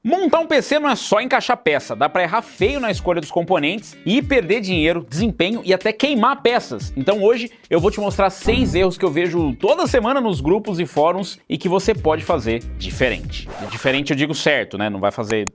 Montar um PC não é só encaixar peça, dá pra errar feio na escolha dos componentes e perder dinheiro, desempenho e até queimar peças. Então hoje eu vou te mostrar 6 erros que eu vejo toda semana nos grupos e fóruns e que você pode fazer diferente. Diferente eu digo certo, né? Não vai fazer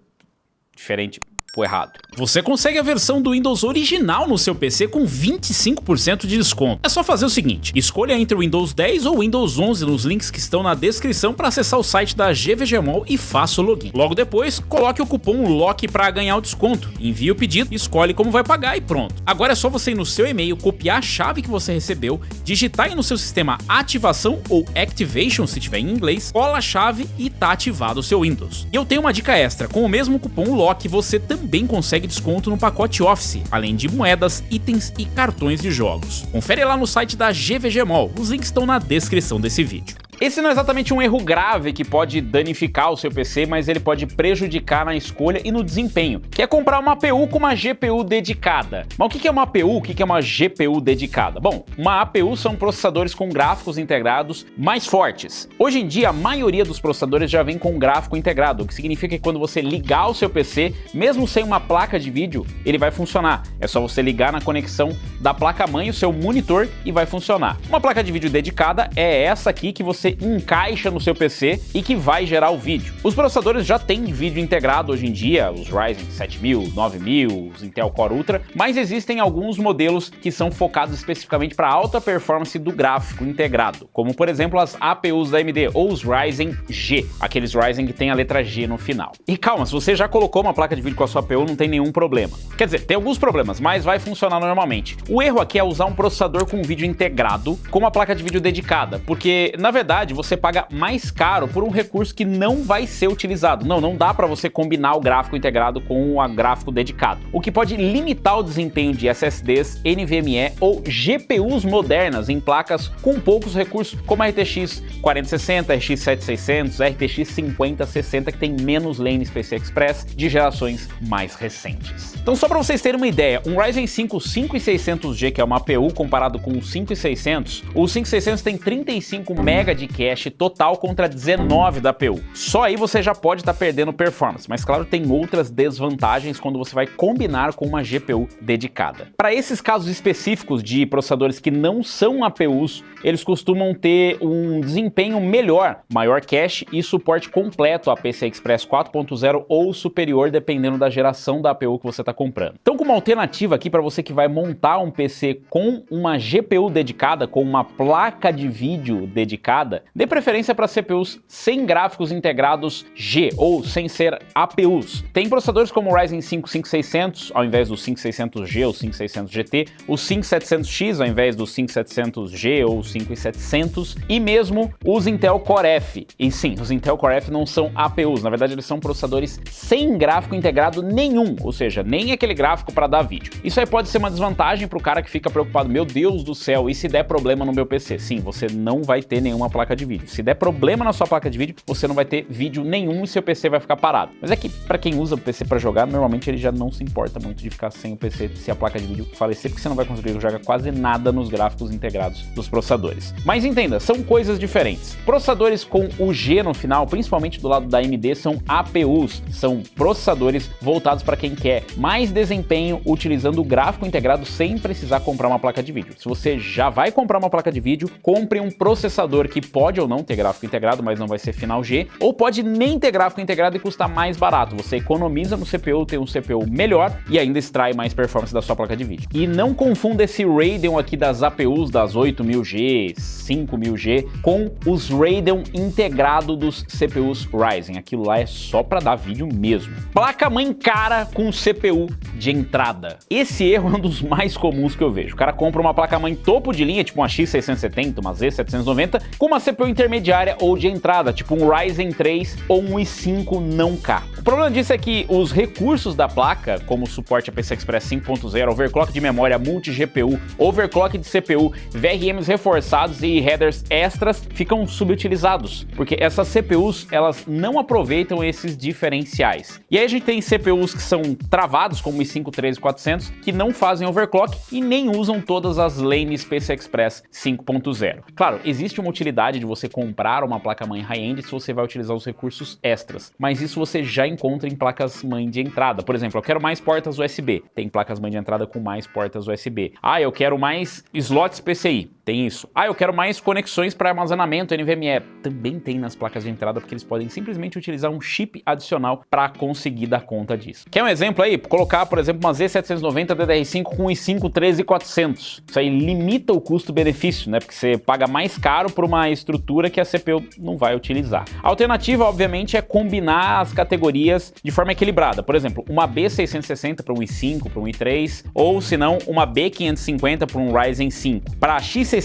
diferente ou errado. Você consegue a versão do Windows original no seu PC com 25% de desconto. É só fazer o seguinte, escolha entre o Windows 10 ou Windows 11 nos links que estão na descrição para acessar o site da GVGMall e faça o login. Logo depois, coloque o cupom LOCK para ganhar o desconto, envie o pedido, escolhe como vai pagar e pronto. Agora é só você ir no seu e-mail, copiar a chave que você recebeu, digitar aí no seu sistema ativação ou activation se tiver em inglês, cola a chave e tá ativado o seu Windows. E eu tenho uma dica extra, com o mesmo cupom LOCK você também consegue desconto no pacote Office, além de moedas, itens e cartões de jogos. Confere lá no site da GVGMall, os links estão na descrição desse vídeo. Esse não é exatamente um erro grave que pode danificar o seu PC, mas ele pode prejudicar na escolha e no desempenho, que é comprar uma APU com uma GPU dedicada. Mas o que é uma APU? O que é uma GPU dedicada? Bom, uma APU são processadores com gráficos integrados mais fortes. Hoje em dia, a maioria dos processadores já vem com gráfico integrado, o que significa que quando você ligar o seu PC, mesmo sem uma placa de vídeo, ele vai funcionar. É só você ligar na conexão da placa-mãe, o seu monitor, e vai funcionar. Uma placa de vídeo dedicada é essa aqui que você encaixa no seu PC e que vai gerar o vídeo. Os processadores já têm vídeo integrado hoje em dia, os Ryzen 7000, 9000, os Intel Core Ultra, mas existem alguns modelos que são focados especificamente para alta performance do gráfico integrado, como por exemplo as APUs da AMD ou os Ryzen G, aqueles Ryzen que tem a letra G no final. E calma, se você já colocou uma placa de vídeo com a sua APU, não tem nenhum problema. Quer dizer, tem alguns problemas, mas vai funcionar normalmente. O erro aqui é usar um processador com vídeo integrado com uma placa de vídeo dedicada, porque na verdade você paga mais caro por um recurso que não vai ser utilizado. Não dá para você combinar o gráfico integrado com o gráfico dedicado, o que pode limitar o desempenho de SSDs, NVMe ou GPUs modernas em placas com poucos recursos, como a RTX 4060, RX 7600, RTX 5060, que tem menos lanes PCI Express de gerações mais recentes. Então só para vocês terem uma ideia, um Ryzen 5 5600G, que é uma APU, comparado com o 5600, o 5600 tem 35 MB de cache total contra 19 da APU. Só aí você já pode estar perdendo performance, mas claro, tem outras desvantagens quando você vai combinar com uma GPU dedicada. Para esses casos específicos de processadores que não são APUs, eles costumam ter um desempenho melhor, maior cache e suporte completo a PCI Express 4.0 ou superior, dependendo da geração da APU que você está comprando. Então, como alternativa aqui para você que vai montar um PC com uma GPU dedicada, com uma placa de vídeo dedicada, dê preferência para CPUs sem gráficos integrados G ou sem ser APUs. Tem processadores como o Ryzen 5 5600 ao invés do 5600G ou 5600 GT, o 5700X ao invés do 5700G ou 5700 e mesmo os Intel Core F. E sim, os Intel Core F não são APUs, na verdade eles são processadores sem gráfico integrado nenhum, ou seja, nem aquele gráfico para dar vídeo. Isso aí pode ser uma desvantagem para o cara que fica preocupado, meu Deus do céu, e se der problema no meu PC? Sim, você não vai ter nenhuma placa de vídeo. Se der problema na sua placa de vídeo, você não vai ter vídeo nenhum e seu PC vai ficar parado. Mas é que para quem usa o PC para jogar, normalmente ele já não se importa muito de ficar sem o PC se a placa de vídeo falecer, porque você não vai conseguir jogar quase nada nos gráficos integrados dos processadores. Mas entenda, são coisas diferentes. Processadores com o G no final, principalmente do lado da AMD, são APUs, são processadores voltados para quem quer mais desempenho utilizando o gráfico integrado sem precisar comprar uma placa de vídeo. Se você já vai comprar uma placa de vídeo, compre um processador que pode ou não ter gráfico integrado, mas não vai ser final G, ou pode nem ter gráfico integrado e custar mais barato. Você economiza no CPU, tem um CPU melhor e ainda extrai mais performance da sua placa de vídeo. E não confunda esse Radeon aqui das APUs das 8000G, 5000G, com os Radeon integrado dos CPUs Ryzen. Aquilo lá é só para dar vídeo mesmo. Placa-mãe cara com CPU de entrada. Esse erro é um dos mais comuns que eu vejo. O cara compra uma placa-mãe topo de linha, tipo uma X670, uma Z790, com uma CPU intermediária ou de entrada, tipo um Ryzen 3 ou um i5 não K. O problema disso é que os recursos da placa, como o suporte a PCI Express 5.0, overclock de memória multi-GPU, overclock de CPU, VRMs reforçados e headers extras, ficam subutilizados, porque essas CPUs, elas não aproveitam esses diferenciais. E aí a gente tem CPUs que são travados, como o i5 13400, que não fazem overclock e nem usam todas as lanes PCI Express 5.0. Claro, existe uma utilidade possibilidade de você comprar uma placa-mãe high-end se você vai utilizar os recursos extras. Mas isso você já encontra em placas-mãe de entrada. Por exemplo, eu quero mais portas USB. Tem placas-mãe de entrada com mais portas USB. Ah, eu quero mais slots PCI. Tem isso. Ah, eu quero mais conexões para armazenamento NVMe. Também tem nas placas de entrada, porque eles podem simplesmente utilizar um chip adicional para conseguir dar conta disso. Quer um exemplo aí? Colocar, por exemplo, uma Z790 DDR5 com i5 13400. Isso aí limita o custo-benefício, né? Porque você paga mais caro por uma estrutura que a CPU não vai utilizar. A alternativa, obviamente, é combinar as categorias de forma equilibrada. Por exemplo, uma B660 para um i5, para um i3, ou se não, uma B550 para um Ryzen 5. Para X670,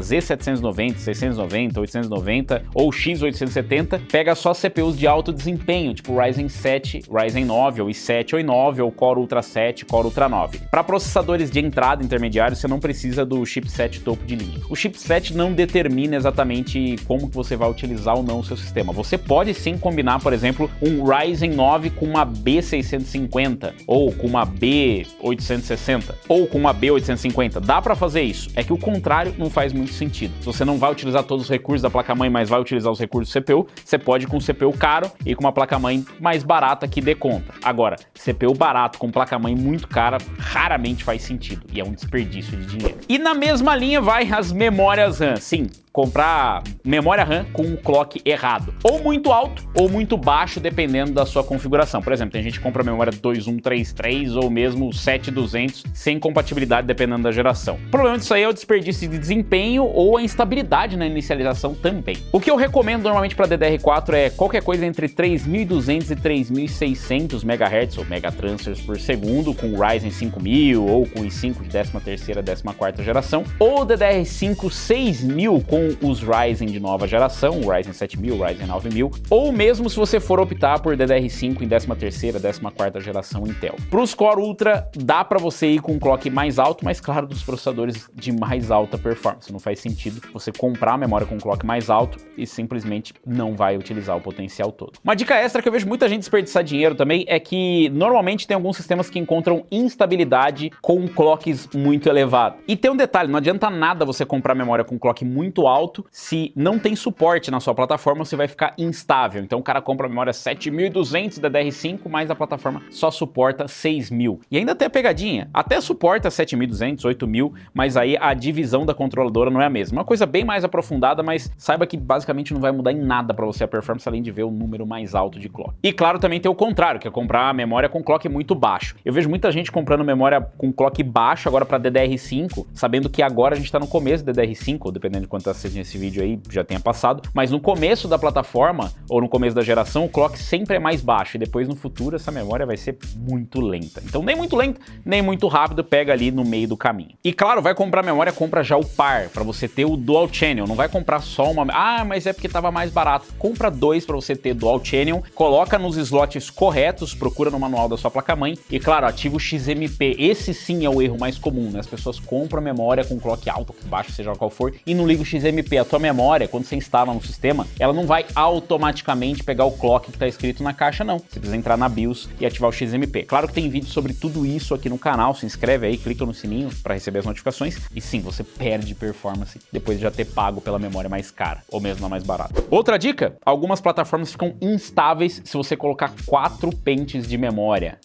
Z790, 690, 890 ou X870, pega só CPUs de alto desempenho, tipo Ryzen 7, Ryzen 9, ou i7 ou i9, ou Core Ultra 7, Core Ultra 9. Para processadores de entrada intermediários, você não precisa do chipset topo de linha. O chipset não determina exatamente como que você vai utilizar ou não o seu sistema. Você pode sim combinar, por exemplo, um Ryzen 9 com uma B650, ou com uma B860, ou com uma B850. Dá para fazer isso. É que o contrário não faz muito sentido. Se você não vai utilizar todos os recursos da placa-mãe, mas vai utilizar os recursos do CPU, você pode ir com um CPU caro e com uma placa-mãe mais barata que dê conta. Agora, CPU barato com placa-mãe muito cara raramente faz sentido e é um desperdício de dinheiro. E na mesma linha vai as memórias RAM. Sim, comprar memória RAM com um clock errado. Ou muito alto ou muito baixo, dependendo da sua configuração. Por exemplo, tem gente que compra memória 2133 ou mesmo 7200 sem compatibilidade, dependendo da geração. O problema disso aí é o desperdício de desempenho ou a instabilidade na inicialização também. O que eu recomendo normalmente para DDR4 é qualquer coisa entre 3200 e 3600 MHz ou megatransfers por segundo, com o Ryzen 5000 ou com o i5 de 13ª, 14ª geração, ou DDR5 6000 com os Ryzen de nova geração, o Ryzen 7000, o Ryzen 9000, ou mesmo se você for optar por DDR5 em 13ª, 14ª geração Intel. Para os Core Ultra, dá para você ir com um clock mais alto, mas claro, dos processadores de mais alta performance. Não faz sentido você comprar a memória com um clock mais alto e simplesmente não vai utilizar o potencial todo. Uma dica extra que eu vejo muita gente desperdiçar dinheiro também é que normalmente tem alguns sistemas que encontram instabilidade com clocks muito elevados. E tem um detalhe, não adianta nada você comprar memória com clock muito alto se não tem suporte na sua plataforma, você vai ficar instável. Então o cara compra a memória 7200 DDR5, mas a plataforma só suporta 6000. E ainda tem a pegadinha, até suporta 7200, 8000, mas aí a divisão da controladora não é a mesma. Uma coisa bem mais aprofundada, mas saiba que basicamente não vai mudar em nada para você a performance, além de ver o número mais alto de clock. E claro, também tem o contrário, que é comprar a memória com clock muito baixo. Eu vejo muita gente comprando memória com clock baixo agora para DDR5, sabendo que agora a gente está no começo do DDR5, ou dependendo de quanto está assistindo esse vídeo aí, já tenha passado, mas no começo da plataforma, ou no começo da geração, o clock sempre é mais baixo, e depois no futuro essa memória vai ser muito lenta. Então nem muito lento, nem muito rápido, pega ali no meio do caminho. E claro, vai comprar memória, compra já o par, para você ter o Dual Channel, não vai comprar só uma, mas é porque tava mais barato. Compra dois para você ter Dual Channel, coloca nos slots corretos, procura no manual da sua placa-mãe, e claro, ativa o XMP. Esse sim é o erro mais comum, né? As pessoas compram a memória com clock alto, baixo, seja qual for, e não liga o XMP. A tua memória, quando você instala no sistema, ela não vai automaticamente pegar o clock que está escrito na caixa, não. Você precisa entrar na BIOS e ativar o XMP. Claro que tem vídeo sobre tudo isso aqui no canal, se inscreve aí, clica no sininho para receber as notificações, e sim, você perde performance depois de já ter pago pela memória mais cara, ou mesmo na mais barata. Outra dica, algumas plataformas ficam instáveis se você colocar 4 pentes de memória.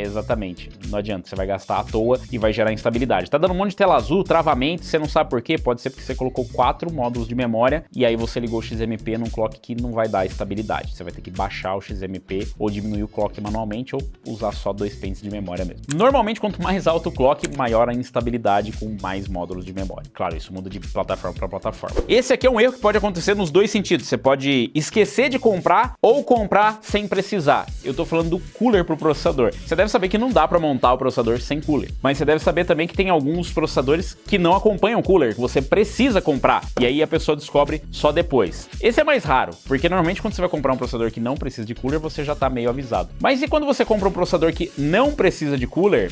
Exatamente, não adianta, você vai gastar à toa e vai gerar instabilidade. Tá dando um monte de tela azul, travamento, você não sabe por quê, pode ser porque você colocou 4 módulos de memória e aí você ligou o XMP num clock que não vai dar estabilidade. Você vai ter que baixar o XMP ou diminuir o clock manualmente ou usar só 2 pentes de memória mesmo. Normalmente, quanto mais alto o clock, maior a instabilidade com mais módulos de memória. Claro, isso muda de plataforma para plataforma. Esse aqui é um erro que pode acontecer nos dois sentidos. Você pode esquecer de comprar ou comprar sem precisar. Eu tô falando do cooler pro processador. Você deve saber que não dá para montar o processador sem cooler, mas você deve saber também que tem alguns processadores que não acompanham o cooler, que você precisa comprar, e aí a pessoa descobre só depois. Esse é mais raro, porque normalmente quando você vai comprar um processador que não precisa de cooler, você já tá meio avisado. Mas e quando você compra um processador que não precisa de cooler?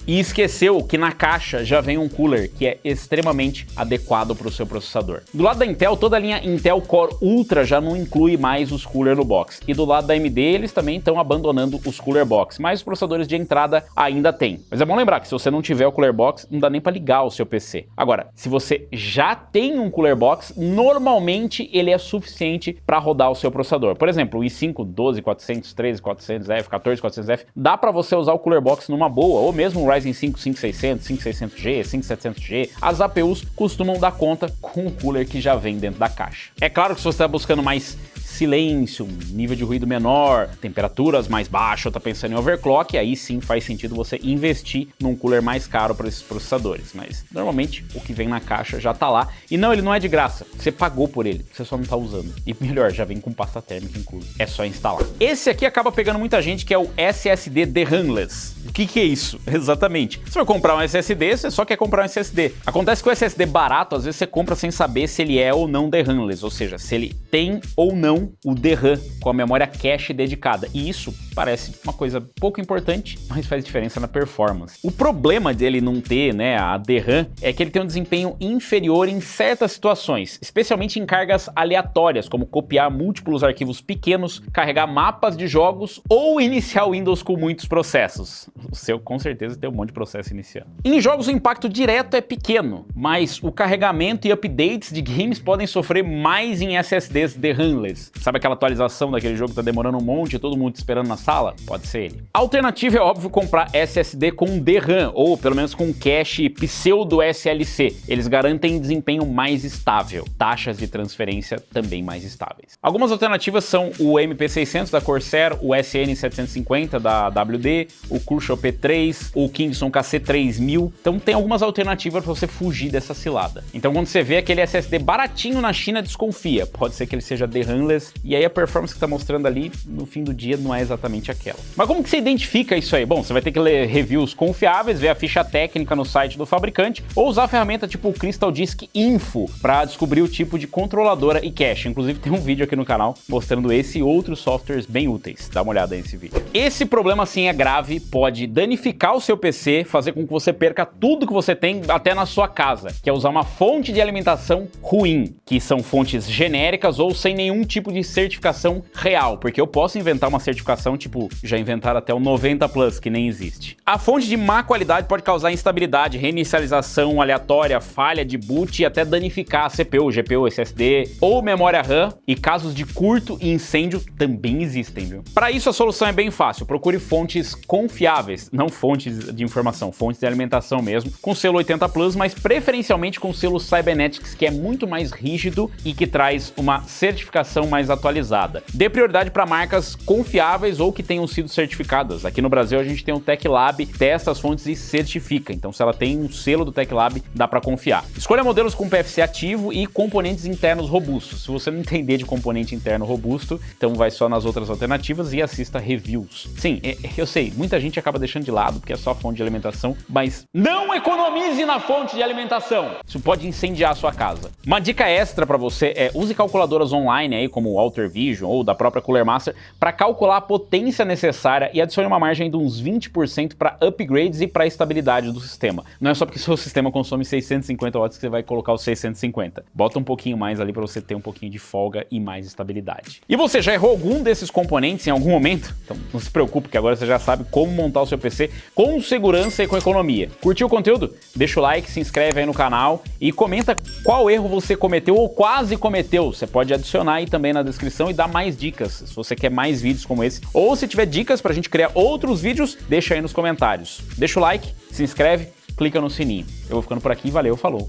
e esqueceu que na caixa já vem um cooler que é extremamente adequado para o seu processador. Do lado da Intel, toda a linha Intel Core Ultra já não inclui mais os cooler no box, e do lado da AMD eles também estão abandonando os cooler box, mas os processadores de entrada ainda tem. Mas é bom lembrar que se você não tiver o cooler box, não dá nem para ligar o seu PC. Agora, se você já tem um cooler box, normalmente ele é suficiente para rodar o seu processador. Por exemplo, o i5 12400, 13400F, 14400F, dá para você usar o cooler box numa boa, ou mesmo o Ryzen 5 5600, 5600G, 5700G. As APUs costumam dar conta com o cooler que já vem dentro da caixa. É claro que se você está buscando mais silêncio, nível de ruído menor, temperaturas mais baixas, ou está pensando em overclock, aí sim faz sentido você investir num cooler mais caro para esses processadores. Mas normalmente o que vem na caixa já tá lá. E não, ele não é de graça. Você pagou por ele, você só não tá usando. E melhor, já vem com pasta térmica incluso. É só instalar. Esse aqui acaba pegando muita gente, que é o SSD DRAMless. O que é isso? Exatamente. Você vai comprar um SSD, você só quer comprar um SSD. Acontece que o SSD barato, às vezes você compra sem saber se ele é ou não DRAMless, ou seja, se ele tem ou não o DRAM com a memória cache dedicada. E isso parece uma coisa pouco importante, mas faz diferença na performance. O problema dele não ter, né, a DRAM é que ele tem um desempenho inferior em certas situações, especialmente em cargas aleatórias, como copiar múltiplos arquivos pequenos, carregar mapas de jogos ou iniciar o Windows com muitos processos. O seu com certeza tem um monte de processo iniciando. Em jogos o impacto direto é pequeno, mas o carregamento e updates de games podem sofrer mais em SSDs DRAMless. Sabe aquela atualização daquele jogo que tá demorando um monte e todo mundo esperando na sala? Pode ser ele. A alternativa é óbvio comprar SSD com DRAM, ou pelo menos com cache pseudo SLC. Eles garantem desempenho mais estável, taxas de transferência também mais estáveis. Algumas alternativas são o MP600 da Corsair, o SN750 da WD, o Crucial P3, o Kingston KC3000. Então tem algumas alternativas para você fugir dessa cilada. Então quando você vê aquele SSD baratinho na China, desconfia. Pode ser que ele seja DRAMless, e aí a performance que está mostrando ali, no fim do dia, não é exatamente aquela. Mas como que você identifica isso aí? Bom, você vai ter que ler reviews confiáveis, ver a ficha técnica no site do fabricante, ou usar a ferramenta tipo o Crystal Disk Info para descobrir o tipo de controladora e cache. Inclusive tem um vídeo aqui no canal mostrando esse e outros softwares bem úteis. Dá uma olhada nesse vídeo. Esse problema sim é grave, pode danificar o seu PC, fazer com que você perca tudo que você tem até na sua casa, que é usar uma fonte de alimentação ruim, que são fontes genéricas ou sem nenhum tipo de certificação real, porque eu posso inventar uma certificação tipo, já inventaram até o 90 Plus, que nem existe. A fonte de má qualidade pode causar instabilidade, reinicialização aleatória, falha de boot e até danificar a CPU, GPU, SSD ou memória RAM, e casos de curto e incêndio também existem, viu? Para isso a solução é bem fácil, procure fontes confiáveis, não fontes de informação, fontes de alimentação mesmo, com selo 80 Plus, mas preferencialmente com selo Cybernetics, que é muito mais rígido e que traz uma certificação mais atualizada. Dê prioridade para marcas confiáveis ou que tenham sido certificadas. Aqui no Brasil a gente tem o TechLab, testa as fontes e certifica, então se ela tem um selo do TechLab, dá para confiar. Escolha modelos com PFC ativo e componentes internos robustos. Se você não entender de componente interno robusto, então vai só nas outras alternativas e assista reviews. Sim, eu sei, muita gente acaba deixando de lado porque é só fonte de alimentação, mas não economize na fonte de alimentação. Isso pode incendiar a sua casa. Uma dica extra para você é use calculadoras online aí como o Alter Vision ou da própria Cooler Master para calcular a potência necessária e adicione uma margem de uns 20% para upgrades e para estabilidade do sistema. Não é só porque seu sistema consome 650 watts que você vai colocar os 650. Bota um pouquinho mais ali para você ter um pouquinho de folga e mais estabilidade. E você já errou algum desses componentes em algum momento? Então não se preocupe, que agora você já sabe como montar o seu PC com segurança e com economia. Curtiu o conteúdo? Deixa o like, se inscreve aí no canal e comenta qual erro você cometeu ou quase cometeu. Você pode adicionar aí também na descrição e dar mais dicas, se você quer mais vídeos como esse. Ou se tiver dicas pra gente criar outros vídeos, deixa aí nos comentários. Deixa o like, se inscreve, clica no sininho. Eu vou ficando por aqui, valeu, falou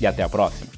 e até a próxima.